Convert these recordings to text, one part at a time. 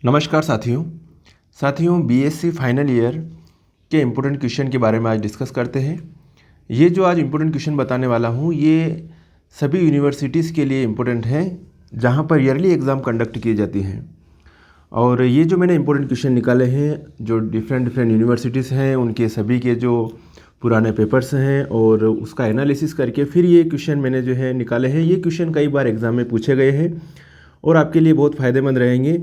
नमस्कार साथियों BSc final year के इम्पोर्टेंट क्वेश्चन के बारे में आज डिस्कस करते हैं। ये जो आज इम्पोर्टेंट क्वेश्चन बताने वाला हूँ ये सभी यूनिवर्सिटीज़ के लिए इम्पोर्टेंट हैं जहाँ पर ईयरली एग्ज़ाम कंडक्ट की जाती हैं। और ये जो मैंने इम्पोर्टेंट क्वेश्चन निकाले हैं जो डिफरेंट यूनिवर्सिटीज़ हैं उनके सभी के जो पुराने पेपर्स हैं और उसका एनालिसिस करके फिर ये क्वेश्चन मैंने जो है निकाले हैं। ये क्वेश्चन कई बार एग्ज़ाम में पूछे गए हैं और आपके लिए बहुत फ़ायदेमंद रहेंगे।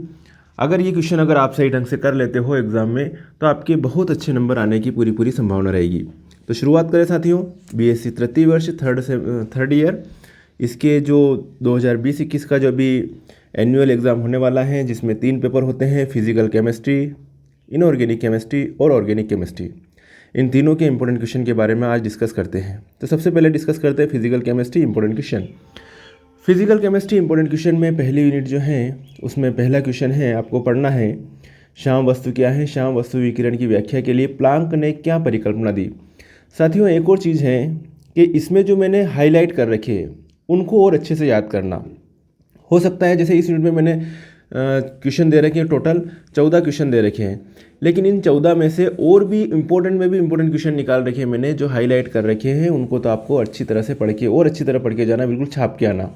अगर ये क्वेश्चन अगर आप सही ढंग से कर लेते हो एग्ज़ाम में तो आपके बहुत अच्छे नंबर आने की पूरी संभावना रहेगी। तो शुरुआत करें साथियों, बीएससी तृतीय वर्ष थर्ड ईयर इसके जो 2020-21 का जो अभी एनुअल एग्ज़ाम होने वाला है जिसमें 3 पेपर होते हैं, फिजिकल केमिस्ट्री, इनऑर्गेनिक केमिस्ट्री और ऑर्गेनिक केमिस्ट्री। इन तीनों के इंपॉर्टेंट क्वेश्चन के बारे में आज डिस्कस करते हैं। तो सबसे पहले डिस्कस करते हैं physical chemistry important question. Physical chemistry important question में पहली यूनिट जो है उसमें पहला क्वेश्चन है, आपको पढ़ना है श्याम वस्तु क्या है। श्याम वस्तु विकिरण की व्याख्या के लिए प्लांक ने क्या परिकल्पना दी। साथियों एक और चीज़ है कि इसमें जो मैंने हाईलाइट कर रखे उनको और अच्छे से याद करना। हो सकता है जैसे इस यूनिट में मैंने क्वेश्चन दे रखे हैं, टोटल 14 क्वेश्चन दे रखे हैं, लेकिन इन 14 में से और भी इम्पोर्टेंट क्वेश्चन निकाल रखे हैं मैंने जो हाईलाइट कर रखे हैं। उनको तो आपको अच्छी तरह से पढ़ के और अच्छी तरह पढ़ के जाना, बिल्कुल छाप के आना।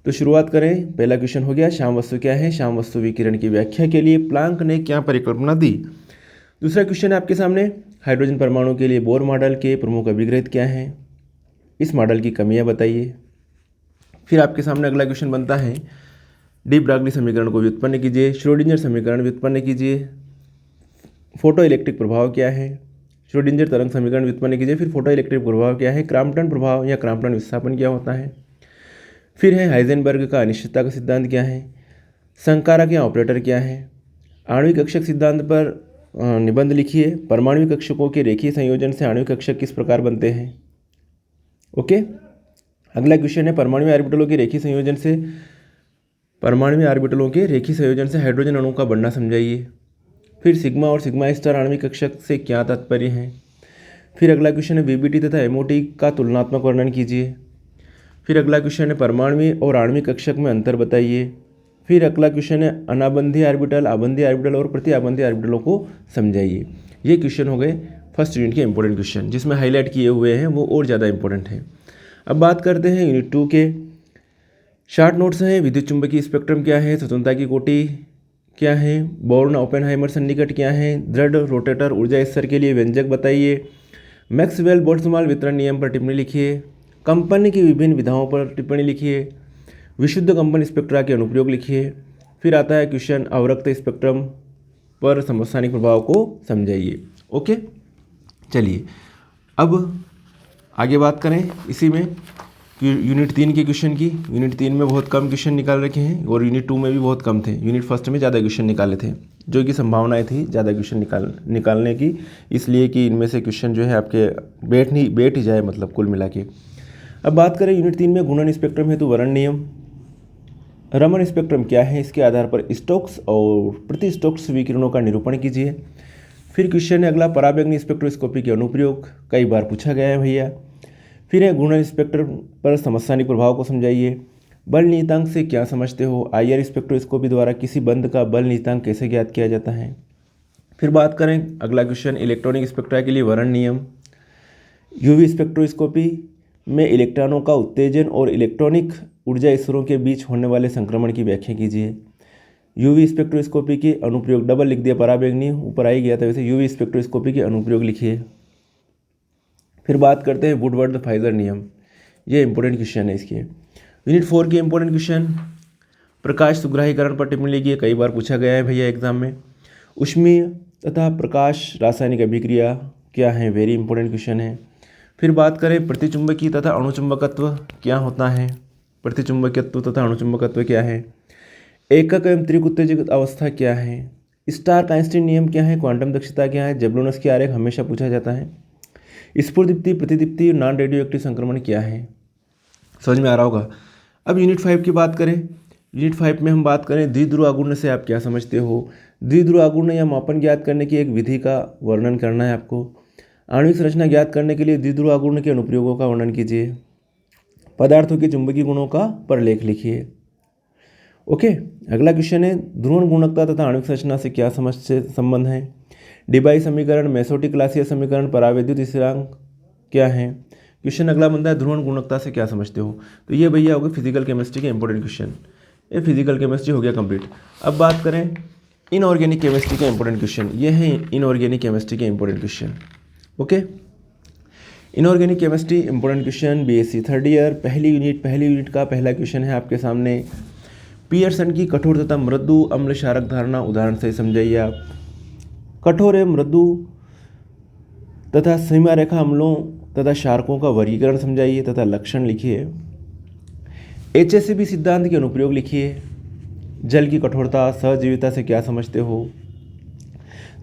तो शुरुआत करें। पहला क्वेश्चन हो गया श्याम वस्तु क्या है। श्याम वस्तु विकिरण की व्याख्या के लिए प्लांक ने क्या परिकल्पना दी। दूसरा क्वेश्चन है आपके सामने, हाइड्रोजन परमाणु के लिए बोर मॉडल के प्रमुख अभिग्रहित क्या हैं, इस मॉडल की कमियां बताइए। फिर आपके सामने अगला क्वेश्चन बनता है, डी ब्रागली समीकरण को व्युत्पन्न कीजिए, श्रोडिंजर समीकरण व्युत्पन्न कीजिए, फोटो इलेक्ट्रिक प्रभाव क्या है, श्रोडिंजर तरंग समीकरण व्युत्पन्न कीजिए। फिर फोटो इलेक्ट्रिक प्रभाव क्या है, क्रॉम्पटन प्रभाव या क्रॉम्पटन विस्थापन क्या होता है। फिर है हाइजेनबर्ग का अनिश्चितता का सिद्धांत क्या है, संकारक या ऑपरेटर क्या है, आणविक कक्षक सिद्धांत पर निबंध लिखिए, परमाणु कक्षकों के रेखीय संयोजन से आणविक कक्षक किस प्रकार बनते हैं। ओके, अगला क्वेश्चन है परमाणु ऑर्बिटलों के रेखीय संयोजन से हाइड्रोजन अणु का बनना समझाइए। फिर सिग्मा और सिग्मा स्टार आणविक कक्षक से क्या तात्पर्य है। फिर अगला क्वेश्चन है वीबीटी तथा एमओटी का तुलनात्मक वर्णन कीजिए। फिर अगला क्वेश्चन है परमाणु और आणविक कक्षक में अंतर बताइए। फिर अगला क्वेश्चन है अनाबंधी ऑर्बिटल, आबंधी ऑर्बिटल और प्रति आबंधी ऑर्बिटलों को समझाइए। ये क्वेश्चन हो गए फर्स्ट यूनिट के इंपॉर्टेंट क्वेश्चन जिसमें हाईलाइट किए हुए हैं वो और ज़्यादा इंपॉर्टेंट है। अब बात करते हैं यूनिट 2 के शॉर्ट नोट्स हैं। विद्युत चुंबकीय स्पेक्ट्रम क्या है, स्वतंत्रता की कोटि क्या है, बोर्न ओपेनहाइमर सन्निकट क्या है, दृढ़ रोटेटर ऊर्जा स्तर के लिए व्यंजक बताइए, मैक्सवेल बोल्ट्जमान वितरण नियम पर टिप्पणी लिखिए, कंपन की विभिन्न विधाओं पर टिप्पणी लिखिए, विशुद्ध कंपन स्पेक्ट्रा के अनुप्रयोग लिखिए। फिर आता है क्वेश्चन अवरक्त स्पेक्ट्रम पर समस्थानिक प्रभाव को समझाइए। ओके, चलिए अब आगे बात करें इसी में यूनिट 3 के क्वेश्चन की। यूनिट 3 में बहुत कम क्वेश्चन निकाल रखे हैं और यूनिट 2 में भी बहुत कम थे। यूनिट फर्स्ट में ज़्यादा क्वेश्चन निकाले थे जो कि संभावनाएं थी ज़्यादा क्वेश्चन निकालने की, इसलिए कि इनमें से क्वेश्चन जो है आपके बैठ ही जाए, मतलब कुल मिला के। अब बात करें यूनिट 3 में घूर्णन स्पेक्ट्रम हेतु वर्ण नियम। रमन स्पेक्ट्रम क्या है, इसके आधार पर स्टोक्स और प्रति स्टोक्स विकिरणों का निरूपण कीजिए। फिर क्वेश्चन है अगला पराबैंगनी स्पेक्ट्रोस्कोपी के अनुप्रयोग, कई बार पूछा गया है भैया। फिर है घूर्णन स्पेक्ट्रम पर समस्थानिक प्रभाव को समझाइए। बल नियतांक से क्या समझते हो, आईआर स्पेक्ट्रोस्कोपी द्वारा किसी बंध का बल नियतांक कैसे ज्ञात किया जाता है। फिर बात करें अगला क्वेश्चन इलेक्ट्रॉनिक स्पेक्ट्रा के लिए वर्ण नियम। यूवी स्पेक्ट्रोस्कोपी में इलेक्ट्रॉनों का उत्तेजन और इलेक्ट्रॉनिक ऊर्जा स्तरों के बीच होने वाले संक्रमण की व्याख्या कीजिए। यूवी स्पेक्ट्रोस्कोपी के अनुप्रयोग, डबल लिख दिया, पराबैंगनी ऊपर आई गया था, वैसे यूवी स्पेक्ट्रोस्कोपी के अनुप्रयोग लिखिए। फिर बात करते हैं वुडवर्ड फाइजर नियम, ये इंपॉर्टेंट क्वेश्चन है इसके। यूनिट 4 के इंपॉर्टेंट क्वेश्चन, प्रकाश सुग्राहीकरण पर टिप्पणी लिखिए, कई बार पूछा गया है भैया एग्जाम में। ऊष्मीय तथा प्रकाश रासायनिक अभिक्रिया क्या है, वेरी इंपॉर्टेंट क्वेश्चन है। फिर बात करें प्रतिचुंबकीय तथा अणुचुंबकत्व क्या होता है, प्रतिचुंबकत्व तथा अणुचुंबकत्व क्या है, एकक एवं त्रिक उत्तेजित अवस्था क्या है, स्टार काइंस्टीन नियम क्या है, क्वांटम दक्षता क्या है, जबलोनस्की आरेख हमेशा पूछा जाता है, स्फुरदीप्ति प्रतिदीप्ति नॉन रेडियो एक्टिव संक्रमण क्या है। समझ में आ रहा होगा। अब यूनिट 5 की बात करें। यूनिट 5 में हम बात करें द्विध्रुव आघूर्ण से आप क्या समझते हो। द्विध्रुव आघूर्ण या मापन ज्ञात करने की एक विधि का वर्णन करना है आपको। आणविक संरचना ज्ञात करने के लिए द्विध्रुव आघूर्ण के अनुप्रयोगों का वर्णन कीजिए। पदार्थों के चुंबकीय गुणों का प्रलेख लिखिए। ओके, अगला क्वेश्चन है ध्रुवण गुणकता तथा आणविक संरचना से क्या संबंध है। डिबाई समीकरण, मेसोटी-क्लासियस समीकरण, परावैद्युत स्थिरांक क्या है। क्वेश्चन अगला बनता है ध्रुवण गुणकता से क्या समझते हो। तो ये भैया हो गए फिजिकल केमिस्ट्री के इंपॉर्टेंट क्वेश्चन। ये फिजिकल केमिस्ट्री हो गया कंप्लीट। अब बात करें इनऑर्गेनिक केमिस्ट्री के इंपॉर्टेंट क्वेश्चन। ये हैं इनऑर्गेनिक केमिस्ट्री के important question. Okay, inorganic chemistry important question BSc third year पहली यूनिट का पहला क्वेश्चन है आपके सामने। पियर्सन की कठोर तथा मृदु अम्ल क्षारक धारणा उदाहरण से समझाइए आप। कठोर एवं मृदु तथा सीमा रेखा अम्लों तथा क्षारकों का वर्गीकरण समझाइए तथा लक्षण लिखिए। HACCP सिद्धांत के अनुप्रयोग लिखिए। जल की कठोरता सहजीविता से क्या समझते हो।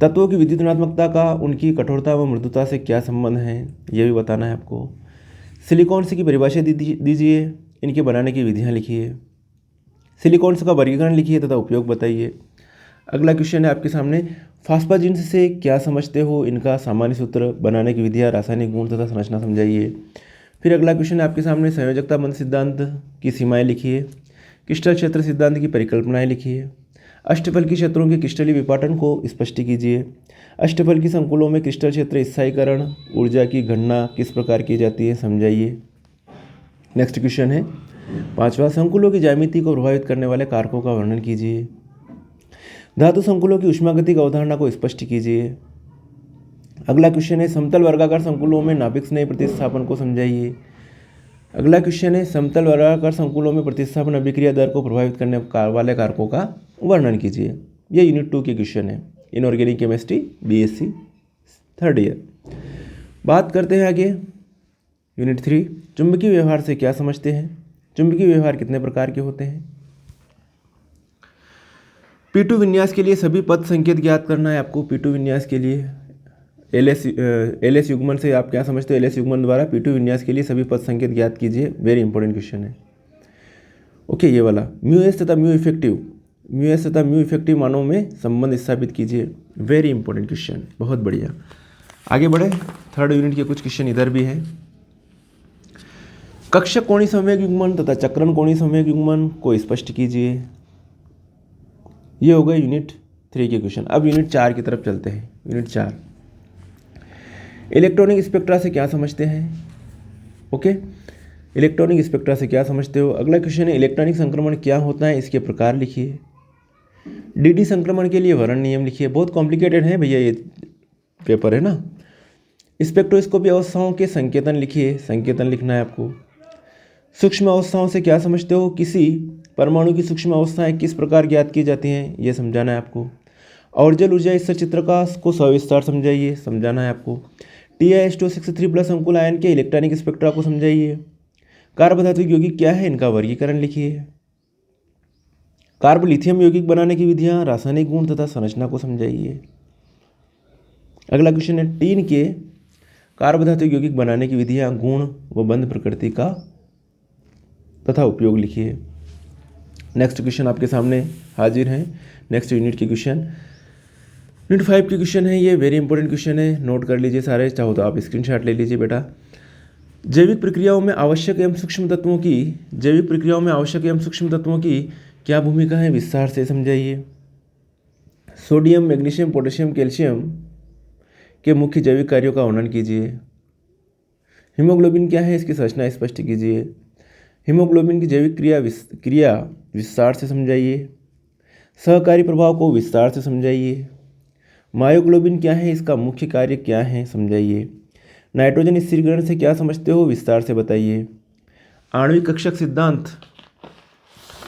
तत्वों की विद्युत ऋणात्मकता का उनकी कठोरता व मृदुता से क्या संबंध है, यह भी बताना है आपको। सिलिकॉन्स की परिभाषा दीजिए, इनके बनाने की विधियाँ लिखिए। सिलिकॉन्स का वर्गीकरण लिखिए तथा उपयोग बताइए। अगला क्वेश्चन है आपके सामने फास्फाजिन्स से क्या समझते हो, इनका सामान्य सूत्र, बनाने की विधियाँ, रासायनिक गुण तथा संरचना समझाइए। फिर अगला क्वेश्चन है आपके सामने संयोजकता बंध सिद्धांत की सीमाएं लिखिए। क्रिस्टल क्षेत्र सिद्धांत की परिकल्पनाएं लिखिए। अष्टफल की क्षेत्रों के क्रिस्टलीय विपाटन को स्पष्ट कीजिए। अष्टफल की संकुलों में क्रिस्टल क्षेत्र स्थायीकरण ऊर्जा की गणना किस प्रकार की जाती है, समझाइए। नेक्स्ट क्वेश्चन है पांचवा, संकुलों की ज्यामिति को प्रभावित करने वाले कारकों का वर्णन कीजिए। धातु संकुलों की ऊष्मागतिक अवधारणा को स्पष्ट कीजिए। अगला क्वेश्चन है समतल वर्गाकार संकुलों में नाभिक स्नेह प्रतिस्थापन को समझाइए। अगला क्वेश्चन है समतल वर्गाकार संकुलों में प्रतिस्थापन अभिक्रिया दर को प्रभावित करने वाले कारकों का वर्णन कीजिए। ये यूनिट 2 के क्वेश्चन है, inorganic chemistry BSc third year. बात करते हैं आगे यूनिट 3, चुंबकीय व्यवहार से क्या समझते हैं। चुंबकीय व्यवहार कितने प्रकार के होते हैं। P2 विन्यास के लिए सभी पद संकेत ज्ञात करना है आपको। P2 विन्यास के लिए LS युग्मन से आप क्या समझते हो। LS युग्मन द्वारा P2 विन्यास के लिए सभी पद संकेत ज्ञात कीजिए। वेरी इंपॉर्टेंट क्वेश्चन है। ओके, ये वाला μS तथा μ इफेक्टिव मानों में संबंध स्थापित कीजिए। वेरी इंपॉर्टेंट क्वेश्चन, बहुत बढ़िया। आगे बढ़े, थर्ड यूनिट के कुछ क्वेश्चन इधर भी हैं। कक्षक कोणीय संवेग युग्मन तथा चक्रण कोणीय संवेग युग्मन को स्पष्ट कीजिए। ये हो गए यूनिट 3 के क्वेश्चन। अब यूनिट 4 की तरफ चलते हैं। यूनिट 4, इलेक्ट्रॉनिक स्पेक्ट्रा से क्या समझते हैं। ओके, इलेक्ट्रॉनिक स्पेक्ट्रा से क्या समझते हो। अगला क्वेश्चन है इलेक्ट्रॉनिक संक्रमण क्या होता है, इसके प्रकार लिखिए। DD संक्रमण के लिए वर्ण नियम लिखिए। बहुत कॉम्प्लिकेटेड है भैया ये पेपर है ना। स्पेक्ट्रोस्कोपी अवस्थाओं के संकेतन लिखिए। संकेतन लिखना है आपको। सूक्ष्म अवस्थाओं से क्या समझते हो, किसी परमाणु की सूक्ष्म अवस्थाएं किस प्रकार ज्ञात की जाती हैं, यह समझाना है आपको। और जल ऊर्जा स्तर चित्र को सविस्तार समझाइए, समझाना है आपको। Ti-SO63+ संकुल आयन के इलेक्ट्रॉनिक स्पेक्ट्रा को समझाइए। कार्बधातुक यौगिक क्या है, इनका वर्गीकरण लिखिए। कार्बोलिथियम यौगिक बनाने की विधियां, रासायनिक गुण तथा संरचना को समझाइए। अगला क्वेश्चन है टीन के कार्बधातुक यौगिक बनाने की विधियां, गुण व बंध प्रकृति का तथा उपयोग लिखिए। नेक्स्ट क्वेश्चन आपके सामने हाजिर हैं। नेक्स्ट यूनिट के क्वेश्चन यूनिट 5 के क्वेश्चन है। ये वेरी इंपॉर्टेंट क्वेश्चन है, नोट कर लीजिए सारे, चाहो तो आप स्क्रीनशॉट ले लीजिए बेटा। जैविक प्रक्रियाओं में आवश्यक एवं सूक्ष्म तत्वों की क्या भूमिका है, विस्तार से समझाइए। सोडियम, मैग्नीशियम, पोटेशियम, कैल्शियम के मुख्य जैविक कार्यों का वर्णन कीजिए। हीमोग्लोबिन क्या है, इसकी संरचना स्पष्ट कीजिए। हीमोग्लोबिन की जैविक क्रिया विस्तार से समझाइए। सहकारी प्रभाव को विस्तार से समझाइए। मायोग्लोबिन क्या है, इसका मुख्य कार्य क्या है, समझाइए। नाइट्रोजन स्थिरीकरण से क्या समझते हो, विस्तार से बताइए। आणविक कक्षक सिद्धांत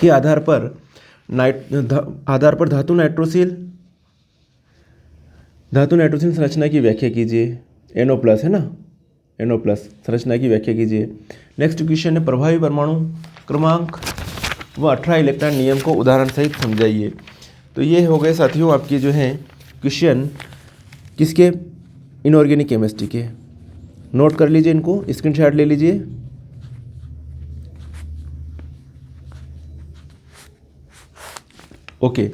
के आधार पर धातु नाइट्रोसिल संरचना की व्याख्या कीजिए। NO+ है ना, NO+ संरचना की व्याख्या कीजिए। नेक्स्ट क्वेश्चन है प्रभावी परमाणु क्रमांक व 18 इलेक्ट्रॉन नियम को उदाहरण सहित समझाइए। तो ये हो गए साथियों आपके जो हैं क्वेश्चन किसके, इनऑर्गेनिक केमिस्ट्री के। नोट कर लीजिए, इनको स्क्रीनशॉट ले लीजिए। ओके,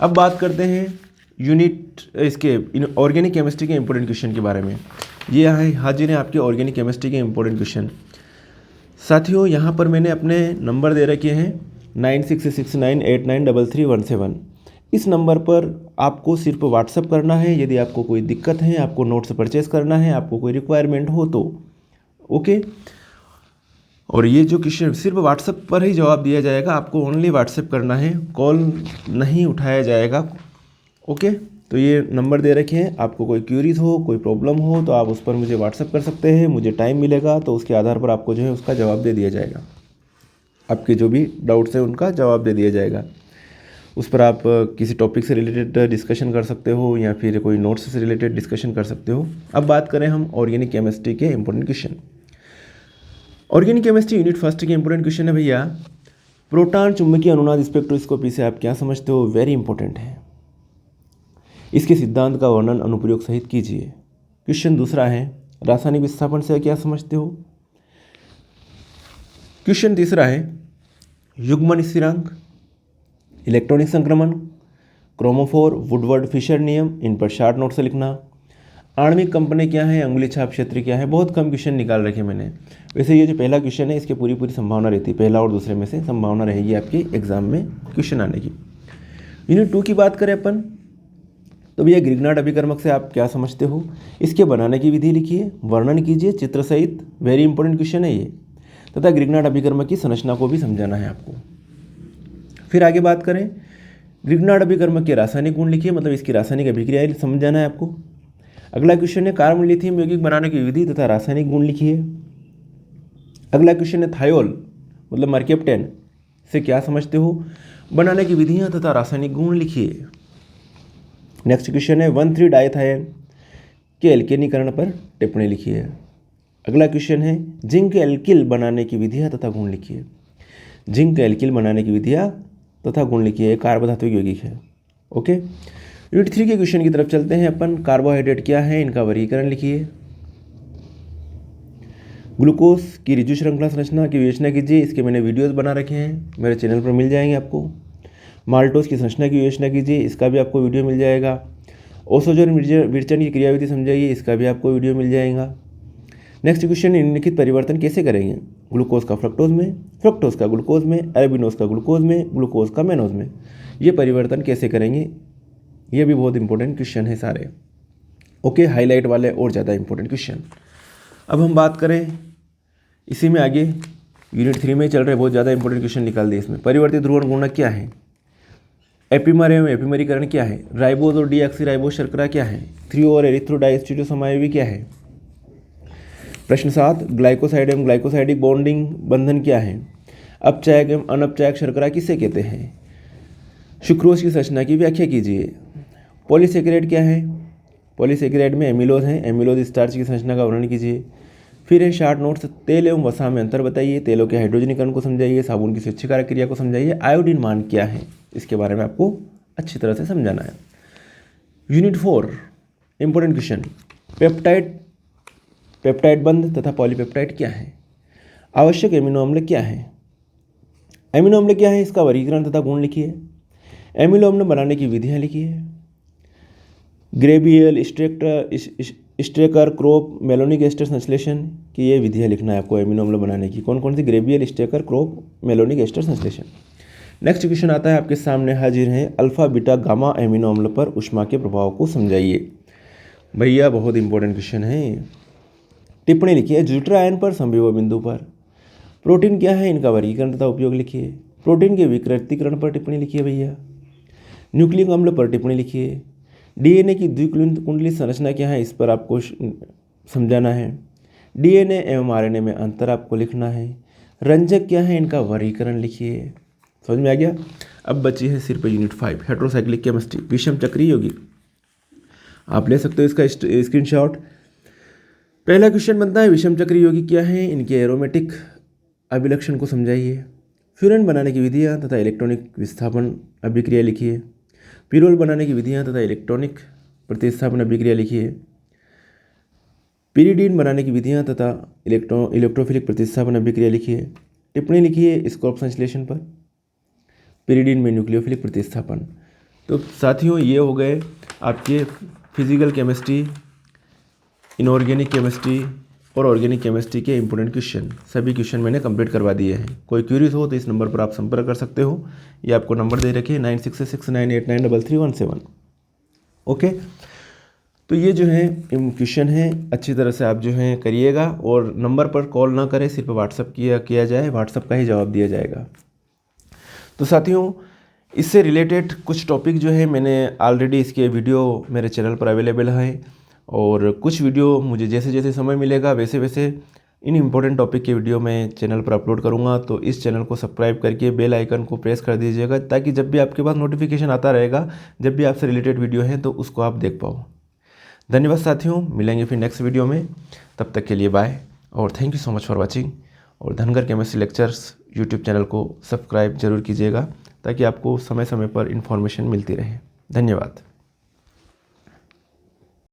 अब बात करते हैं यूनिट इसके ऑर्गेनिक केमिस्ट्री के इंपॉर्टेंट क्वेश्चन के बारे में। ये हाजिर हैं आपके ऑर्गेनिक केमिस्ट्री के इंपॉर्टेंट क्वेश्चन। साथियों यहाँ पर मैंने अपने नंबर दे रखे हैं 9669893317। इस नंबर पर आपको सिर्फ व्हाट्सअप करना है यदि आपको कोई दिक्कत है, आपको नोट्स परचेस करना है, आपको कोई रिक्वायरमेंट हो तो। ओके, और ये जो क्वेश्चन सिर्फ व्हाट्सएप पर ही जवाब दिया जाएगा, आपको ओनली व्हाट्सएप करना है, कॉल नहीं उठाया जाएगा। ओके, तो ये नंबर दे रखे हैं, आपको कोई क्यूरीज हो, कोई प्रॉब्लम हो तो आप उस पर मुझे व्हाट्सएप कर सकते हैं। मुझे टाइम मिलेगा तो उसके आधार पर आपको जो है उसका जवाब दे दिया जाएगा, आपके जो भी डाउट्स हैं उनका जवाब दे दिया जाएगा। उस पर आप किसी टॉपिक से रिलेटेड डिस्कशन कर सकते हो या फिर कोई नोट्स से रिलेटेड डिस्कशन कर सकते हो। अब बात करें हम ऑर्गेनिक केमिस्ट्री के important question. Organic chemistry unit first के इंपॉर्टेंट क्वेश्चन है भैया, प्रोटॉन चुंबकीय अनुनाद स्पेक्ट्रोस्कोपी से आप क्या समझते हो? वेरी इंपॉर्टेंट है। इसके सिद्धांत का वर्णन अनुप्रयोग सहित कीजिए। क्वेश्चन दूसरा है, रासायनिक विस्थापन से क्या समझते हो? क्वेश्चन तीसरा है, युग्मन स्थिरांक, इलेक्ट्रॉनिक संक्रमण, क्रोमोफोर, वुडवर्ड फिशर नियम, इन पर शार्ट नोट से लिखना। आणविक कंपनी क्या है, अंगुली छाप क्षेत्र क्या है। बहुत कम क्वेश्चन निकाल रखे मैंने। वैसे ये जो पहला क्वेश्चन है इसके पूरी संभावना रहती है, पहला और दूसरे में से संभावना रहेगी आपके एग्जाम में क्वेश्चन आने की। यूनिट 2 की बात करें अपन तो भैया ग्रिग्नार्ड अभिकर्मक से आप क्या समझते हो? इसके बनाने की विधि लिखिए, वर्णन कीजिए चित्र सहित। वेरी इंपॉर्टेंट क्वेश्चन है ये, तथा ग्रिग्नार्ड अभिकर्मक की संरचना को भी समझाना है आपको। फिर आगे बात करें, ग्रिग्नार्ड अभिकर्मक के रासायनिक गुण लिखिए, मतलब इसकी रासायनिक अभिक्रिया समझाना है आपको। अगला क्वेश्चन है, कार्बन लिथियम यौगिक बनाने की विधि तथा रासायनिक गुण लिखिए। अगला क्वेश्चन है, थायोल मतलब मर्केप्टेन से क्या समझते हो? बनाने की विधियां तथा रासायनिक गुण लिखिए। नेक्स्ट क्वेश्चन है, 1,3-डाइथायन के एल्केनीकरण पर टिप्पणी लिखिए। अगला क्वेश्चन है, जिंक एल्किल बनाने की विधियां तथा गुण लिखिए। जिंक एल्किल बनाने की विधियां तथा गुण लिखिए, कार्बोधातुक यौगिक है। ओके, यूनिट 3 के क्वेश्चन की तरफ चलते हैं अपन। कार्बोहाइड्रेट क्या है, इनका वर्गीकरण लिखिए। ग्लूकोज की ऋजु श्रृंखला संरचना की विवेचना कीजिए, इसके मैंने वीडियोस बना रखे हैं, मेरे चैनल पर मिल जाएंगे आपको। माल्टोज की संरचना की विवेचना कीजिए, इसका भी आपको वीडियो मिल जाएगा। ओसोजन विरचन की क्रियाविधि समझाइए, इसका भी आपको वीडियो मिल जाएगा। नेक्स्ट क्वेश्चन, निम्नलिखित परिवर्तन कैसे करेंगे? ग्लूकोज का फ्रक्टोज में, फ्रक्टोज का ग्लूकोज में, अरेबिनोज का ग्लूकोज में, ग्लूकोज का मेनोज में, ये परिवर्तन कैसे करेंगे? ये भी बहुत इंपॉर्टेंट क्वेश्चन है सारे। ओके, हाईलाइट वाले और ज़्यादा इंपॉर्टेंट क्वेश्चन। अब हम बात करें इसी में आगे, यूनिट 3 में चल रहे बहुत ज़्यादा इंपॉर्टेंट क्वेश्चन निकाल दिए इसमें। परिवर्तित ध्रुवण गुणक क्या है? एपीमर एवं एपीमरीकरण क्या है? राइबोज और डीऑक्सीराइबोज शर्करा क्या है? थ्रियो और एरिथ्रोडाइस्टीरियो समायोगी क्या है? प्रश्न 7, ग्लाइकोसाइड एवं ग्लाइकोसाइडिक बॉन्डिंग बंधन क्या है? अपचायक एवं अनपचायक शर्करा किसे कहते हैं? सुक्रोज की संरचना की व्याख्या कीजिए। पॉलीसेकेराइड क्या है? पॉलीसेकेराइड में एमिलोज हैं, एमिलोज स्टार्च की संरचना का वर्णन कीजिए। फिर है शार्ट नोट्स, तेल एवं वसा में अंतर बताइए, तेलों के हाइड्रोजनीकरण को समझाइए, साबुन की स्वच्छीकारक क्रिया को समझाइए, आयोडीन मान क्या है, इसके बारे में आपको अच्छी तरह से समझाना है। यूनिट 4 इंपॉर्टेंट क्वेश्चन, पेप्टाइड बंध तथा पॉलीपेप्टाइड क्या है? आवश्यक एमिनो अम्ल क्या है? एमिनो अम्ल क्या है, इसका वर्गीकरण तथा गुण लिखिए। एमिनो अम्ल बनाने की विधियाँ लिखिए। ग्रेबियल, स्ट्रेकर, क्रोप, मेलोनिक एस्टर संश्लेषण की ये विधियाँ लिखना है आपको एमिनो अम्ल बनाने की। कौन कौन सी? ग्रेबियल, स्ट्रेकर, क्रोप, मेलोनिक एस्टर संश्लेषण। नेक्स्ट क्वेश्चन आता है आपके सामने हाजिर है, अल्फा बीटा गामा एमिनो अम्ल पर ऊष्मा के प्रभाव को समझाइए। भैया बहुत इंपॉर्टेंट क्वेश्चन है। टिप्पणी लिखिए, ज्यूटर आयन पर संविभव बिंदु पर। प्रोटीन क्या है, इनका वर्गीकरण तथा उपयोग लिखिए। प्रोटीन के विकृतीकरण पर टिप्पणी लिखिए भैया। न्यूक्लिक अम्ल पर टिप्पणी लिखिए। डीएनए की द्विकुंडली संरचना क्या है, इस पर आपको समझाना है। डीएनए एवं आरएनए में अंतर आपको लिखना है। रंजक क्या है, इनका वर्गीकरण लिखिए। समझ में आ गया? अब बची है सिर्फ यूनिट 5 हेट्रोसाइक्लिक केमिस्ट्री, विषम चक्रीय यौगिक। आप ले सकते हो इसका स्क्रीनशॉट। पहला क्वेश्चन बनता है, विषम चक्रीय यौगिक क्या है, इनके एरोमेटिक अभिलक्षण को समझाइए। फ्यूरन बनाने की विधियाँ तथा इलेक्ट्रॉनिक विस्थापन अभिक्रिया लिखिए। पिरोल बनाने की विधियाँ तथा इलेक्ट्रॉनिक प्रतिस्थापन अभिक्रिया लिखिए। पिरीडीन बनाने की विधियाँ तथा इलेक्ट्रोफिलिक प्रतिस्थापन अभिक्रिया लिखिए। टिप्पणी लिखिए स्कोप संश्लेषण पर। पिरीडीन में न्यूक्लियोफिलिक प्रतिस्थापन। तो साथियों, ये हो गए आपके फिजिकल केमिस्ट्री, इनऑर्गेनिक केमिस्ट्री, और ऑर्गेनिक केमिस्ट्री के इंपॉर्टेंट क्वेश्चन, सभी क्वेश्चन मैंने कंप्लीट करवा दिए हैं। कोई क्यूरीज हो तो इस नंबर पर आप संपर्क कर सकते हो। ये आपको नंबर दे रखे 9669893317। ओके, तो ये जो है क्वेश्चन है, अच्छी तरह से आप जो है करिएगा और नंबर पर कॉल ना करें, सिर्फ व्हाट्सअप किया जाए, व्हाट्सअप का ही जवाब दिया जाएगा। तो साथियों, इससे रिलेटेड कुछ टॉपिक जो है मैंने ऑलरेडी इसके वीडियो मेरे चैनल पर अवेलेबल है, और कुछ वीडियो मुझे जैसे जैसे समय मिलेगा वैसे वैसे इन इम्पोर्टेंट टॉपिक के वीडियो मैं चैनल पर अपलोड करूँगा। तो इस चैनल को सब्सक्राइब करके बेल आइकन को प्रेस कर दीजिएगा, ताकि जब भी आपके पास नोटिफिकेशन आता रहेगा, जब भी आपसे रिलेटेड वीडियो है तो उसको आप देख पाओ। धन्यवाद साथियों, मिलेंगे फिर नेक्स्ट वीडियो में। तब तक के लिए बाय और thank you so much for watching. और Dhangar chemistry lectures YouTube channel को सब्सक्राइब जरूर कीजिएगा, ताकि आपको समय समय पर इन्फॉर्मेशन मिलती रहे। धन्यवाद।